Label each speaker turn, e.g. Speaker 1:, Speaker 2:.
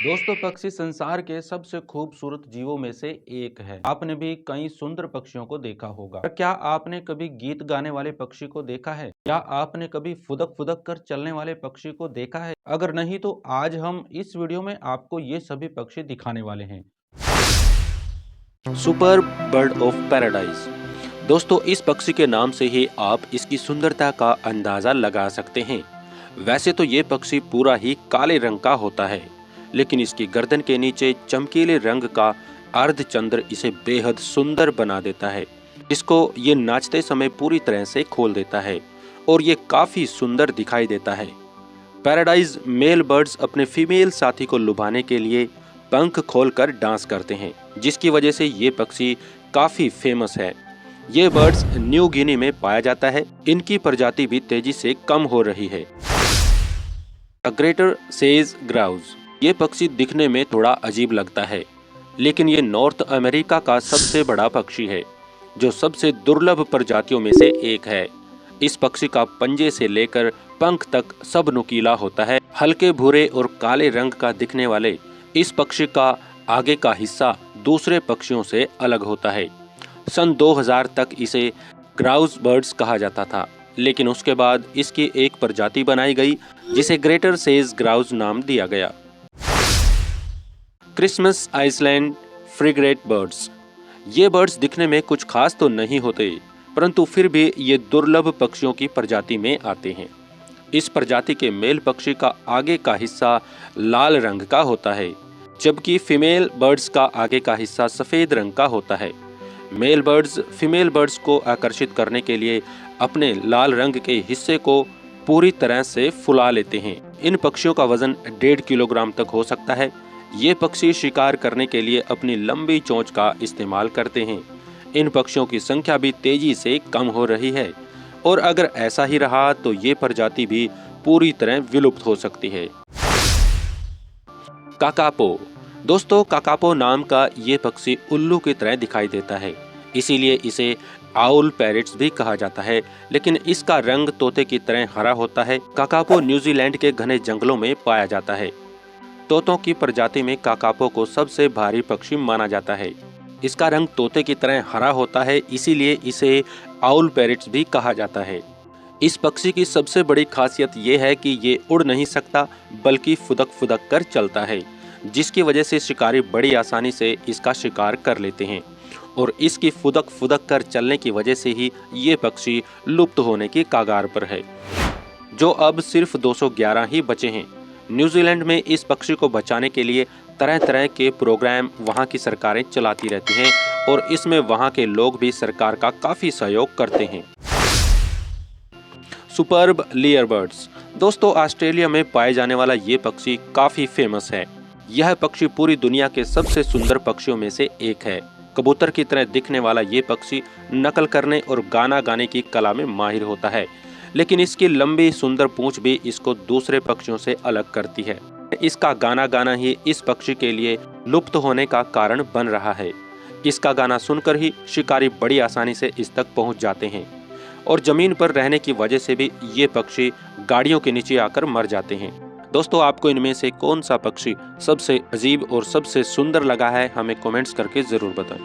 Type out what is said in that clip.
Speaker 1: दोस्तों, पक्षी संसार के सबसे खूबसूरत जीवों में से एक है। आपने भी कई सुंदर पक्षियों को देखा होगा। पर क्या आपने कभी गीत गाने वाले पक्षी को देखा है? या आपने कभी फुदक फुदक कर चलने वाले पक्षी को देखा है? अगर नहीं तो आज हम इस वीडियो में आपको ये सभी पक्षी दिखाने वाले हैं।
Speaker 2: Super bird of paradise. दोस्तों, इस पक्षी के नाम से ही आप इसकी सुंदरता का अंदाजा लगा सकते हैं। वैसे तो ये पक्षी पूरा ही काले रंग का होता है, लेकिन इसकी गर्दन के नीचे चमकीले रंग का अर्धचंद्र इसे बेहद सुंदर बना देता है। इसको ये नाचते समय पूरी तरह से खोल देता है और ये काफी सुंदर दिखाई देता है। पैराडाइज मेल बर्ड्स अपने फीमेल साथी को लुभाने के लिए पंख खोलकर डांस करते हैं, जिसकी वजह से ये पक्षी काफी फेमस है। ये बर्ड्स न्यू गिनी में पाया जाता है। इनकी प्रजाति भी तेजी से कम हो रही है। Greater says grouse. ये पक्षी दिखने में थोड़ा अजीब लगता है, लेकिन ये नॉर्थ अमेरिका का सबसे बड़ा पक्षी है, जो सबसे दुर्लभ प्रजातियों में से एक है। इस पक्षी का पंजे से लेकर पंख तक सब नुकीला होता है। हल्के भूरे और काले रंग का दिखने वाले इस पक्षी का आगे का हिस्सा दूसरे पक्षियों से अलग होता है। सन 2000 तक इसे ग्राउज बर्ड्स कहा जाता था, लेकिन उसके बाद इसकी एक प्रजाति बनाई गई जिसे ग्रेटर सेज ग्राउज नाम दिया गया। Christmas Island frigate birds. ये बर्ड्स दिखने में कुछ खास तो नहीं होते, परंतु फिर भी ये दुर्लभ पक्षियों की प्रजाति में आते हैं। इस प्रजाति के मेल पक्षी का आगे का हिस्सा लाल रंग का होता है, जबकि फीमेल बर्ड्स का आगे का हिस्सा सफेद रंग का होता है। मेल बर्ड्स फीमेल बर्ड्स को आकर्षित करने के लिए अपने लाल रंग के हिस्से को पूरी तरह से फुला लेते हैं। इन पक्षियों का वजन 1.5 किलोग्राम तक हो सकता है। ये पक्षी शिकार करने के लिए अपनी लंबी चोंच का इस्तेमाल करते हैं। इन पक्षियों की संख्या भी तेजी से कम हो रही है, और अगर ऐसा ही रहा तो ये प्रजाति भी पूरी तरह विलुप्त हो सकती है। काकापो। दोस्तों, काकापो नाम का ये पक्षी उल्लू की तरह दिखाई देता है, इसीलिए इसे आउल पैरेट्स भी कहा जाता है, लेकिन इसका रंग तोते की तरह हरा होता है। काकापो न्यूजीलैंड के घने जंगलों में पाया जाता है। तोतों की प्रजाति में काकापो को सबसे भारी पक्षी माना जाता है। इसका रंग तोते की तरह हरा होता है, इसीलिए इसे आउल पैरेट्स भी कहा जाता है। इस पक्षी की सबसे बड़ी खासियत ये है कि ये उड़ नहीं सकता, बल्कि फुदक फुदक कर चलता है, जिसकी वजह से शिकारी बड़ी आसानी से इसका शिकार कर लेते हैं, और इसकी फुदक फुदक कर चलने की वजह से ही ये पक्षी लुप्त होने की कगार पर है, जो अब सिर्फ 211 ही बचे हैं। न्यूजीलैंड में इस पक्षी को बचाने के लिए तरह तरह के प्रोग्राम वहां की सरकारें चलाती रहती हैं, और इसमें वहां के लोग भी सरकार का काफी सहयोग करते हैं। Superb लियर birds. दोस्तों, ऑस्ट्रेलिया में पाए जाने वाला ये पक्षी काफी फेमस है। यह पक्षी पूरी दुनिया के सबसे सुंदर पक्षियों में से एक है। कबूतर की तरह दिखने वाला ये पक्षी नकल करने और गाना गाने की कला में माहिर होता है, लेकिन इसकी लंबी सुंदर पूंछ भी इसको दूसरे पक्षियों से अलग करती है। इसका गाना गाना ही इस पक्षी के लिए लुप्त होने का कारण बन रहा है। इसका गाना सुनकर ही शिकारी बड़ी आसानी से इस तक पहुंच जाते हैं, और जमीन पर रहने की वजह से भी ये पक्षी गाड़ियों के नीचे आकर मर जाते हैं। दोस्तों, आपको इनमें से कौन सा पक्षी सबसे अजीब और सबसे सुंदर लगा है, हमें कमेंट्स करके जरूर बताएं।